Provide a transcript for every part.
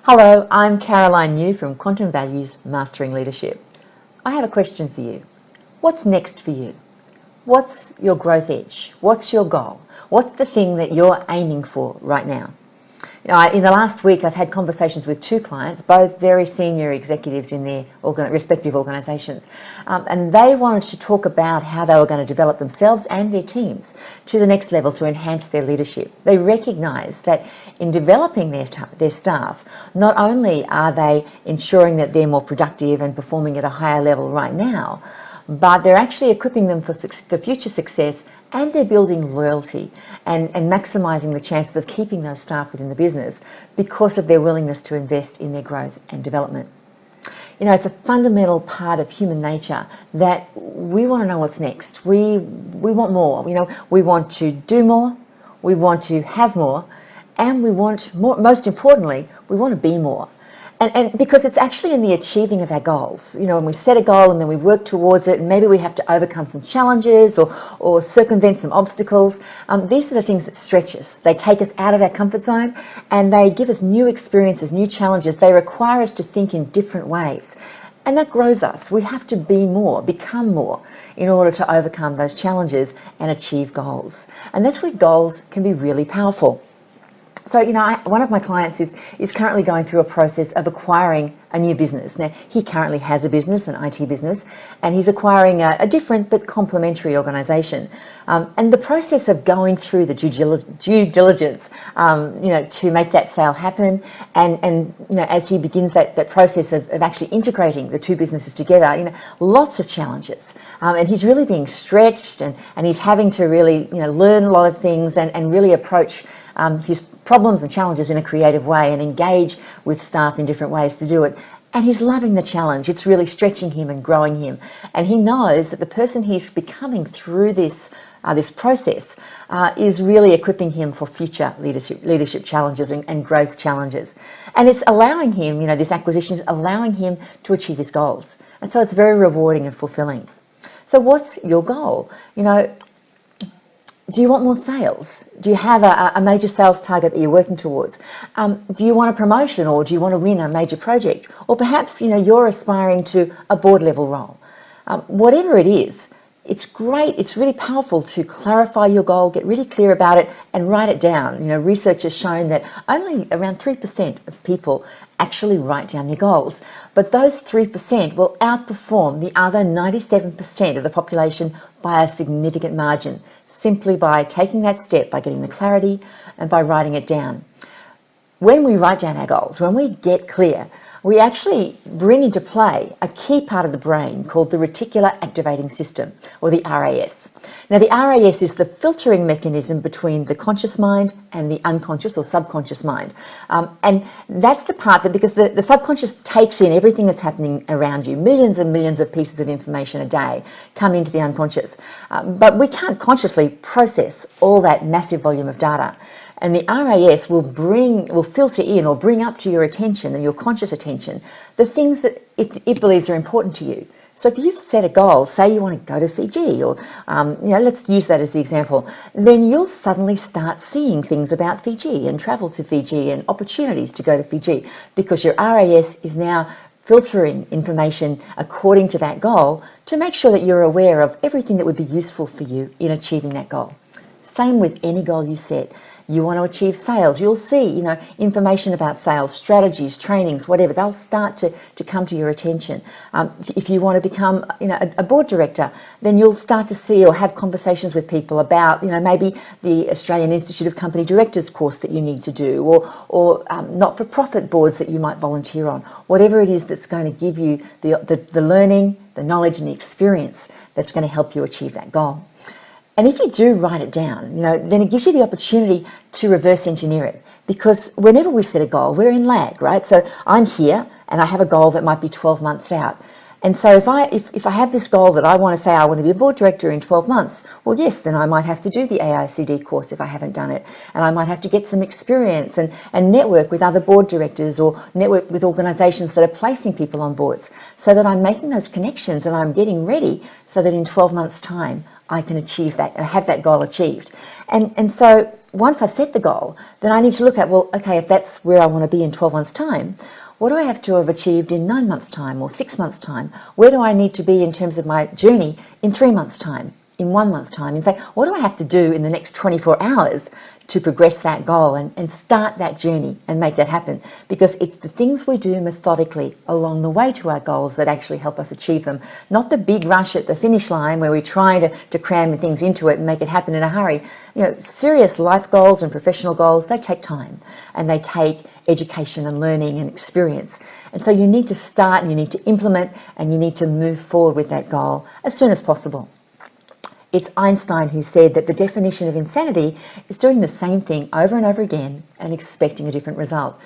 Hello, I'm Caroline New from Quantum Values Mastering Leadership. I have a question for you. What's next for you? What's your growth edge? What's your goal? What's the thing that you're aiming for right now? In the last week, I've had conversations with two clients, both very senior executives in their respective organisations, and they wanted to talk about how they were going to develop themselves and their teams to the next level to enhance their leadership. They recognise that in developing their staff, not only are they ensuring that they're more productive and performing at a higher level right now, but they're actually equipping them for future success, and they're building loyalty and maximising the chances of keeping those staff within the business because of their willingness to invest in their growth and development. It's a fundamental part of human nature that we want to know what's next. We want more. We want to do more, we want to have more, and we want more. Most importantly, we want to be more. And because it's actually in the achieving of our goals. When we set a goal and then we work towards it, and maybe we have to overcome some challenges or circumvent some obstacles. These are the things that stretch us. They take us out of our comfort zone, and they give us new experiences, new challenges. They require us to think in different ways. And that grows us. We have to be more, become more, in order to overcome those challenges and achieve goals. And that's where goals can be really powerful. So, one of my clients is currently going through a process of acquiring a new business. Now, he currently has a business, an IT business, and he's acquiring a different but complementary organisation. And the process of going through the due diligence, to make that sale happen, and as he begins that process of actually integrating the two businesses together, lots of challenges. And he's really being stretched, and he's having to really, learn a lot of things and really approach his problems and challenges in a creative way and engage with staff in different ways to do it. And he's loving the challenge. It's really stretching him and growing him. And he knows that the person he's becoming through this process is really equipping him for future leadership challenges and growth challenges. And it's allowing him, this acquisition is allowing him to achieve his goals. And so it's very rewarding and fulfilling. So what's your goal? Do you want more sales? Do you have a major sales target that you're working towards? Do you want a promotion, or do you want to win a major project? Or perhaps, you're aspiring to a board level role. Whatever it is, it's great. It's really powerful to clarify your goal, get really clear about it, and write it down. Research has shown that only around 3% of people actually write down their goals. But those 3% will outperform the other 97% of the population by a significant margin, simply by taking that step, by getting the clarity, and by writing it down. When we write down our goals, when we get clear, we actually bring into play a key part of the brain called the reticular activating system, or the RAS. Now, the RAS is the filtering mechanism between the conscious mind and the unconscious or subconscious mind. And that's the part that, because the subconscious takes in everything that's happening around you, millions and millions of pieces of information a day come into the unconscious. But we can't consciously process all that massive volume of data. And the RAS will filter in or bring up to your attention and your conscious attention the things that it believes are important to you. So if you've set a goal, say you want to go to Fiji, or let's use that as the example, then you'll suddenly start seeing things about Fiji and travel to Fiji and opportunities to go to Fiji, because your RAS is now filtering information according to that goal to make sure that you're aware of everything that would be useful for you in achieving that goal. Same with any goal you set. You want to achieve sales, you'll see, information about sales, strategies, trainings, whatever. They'll start to come to your attention. If you want to become, a board director, then you'll start to see or have conversations with people about, maybe the Australian Institute of Company Directors course that you need to do, or not-for-profit boards that you might volunteer on. Whatever it is that's going to give you the learning, the knowledge, and the experience that's going to help you achieve that goal. And if you do write it down, then it gives you the opportunity to reverse engineer it. Because whenever we set a goal, we're in lag, right? So I'm here and I have a goal that might be 12 months out. And so if I have this goal that I want to say I want to be a board director in 12 months, well, yes, then I might have to do the AICD course if I haven't done it. And I might have to get some experience and network with other board directors, or network with organisations that are placing people on boards, so that I'm making those connections and I'm getting ready so that in 12 months' time, I can achieve that, have that goal achieved. And so once I've set the goal, then I need to look at, well, okay, if that's where I want to be in 12 months' time, what do I have to have achieved in 9 months' time or 6 months' time? Where do I need to be in terms of my journey in 3 months' time, in 1 month's time? In fact, what do I have to do in the next 24 hours to progress that goal and start that journey and make that happen? Because it's the things we do methodically along the way to our goals that actually help us achieve them, not the big rush at the finish line where we try to cram things into it and make it happen in a hurry. You know, serious life goals and professional goals, they take time, and they take education and learning and experience. And so you need to start, and you need to implement, and you need to move forward with that goal as soon as possible. It's Einstein who said that the definition of insanity is doing the same thing over and over again and expecting a different result.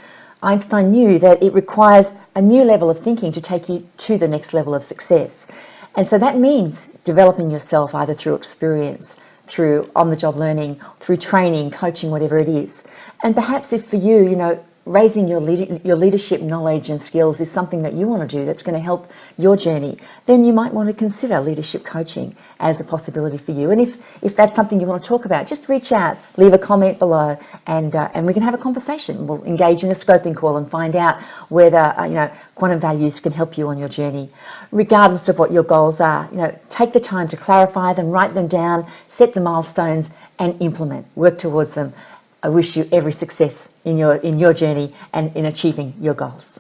Einstein knew that it requires a new level of thinking to take you to the next level of success. And so that means developing yourself either through experience, through on-the-job learning, through training, coaching, whatever it is. And perhaps if for you, you know, raising your leadership knowledge and skills is something that you want to do that's going to help your journey, then you might want to consider leadership coaching as a possibility for you. And if that's something you want to talk about, just reach out, leave a comment below, and we can have a conversation. We'll engage in a scoping call and find out whether Quantum Values can help you on your journey. Regardless of what your goals are, take the time to clarify them, write them down, set the milestones, and implement. Work towards them. I wish you every success in your journey and in achieving your goals.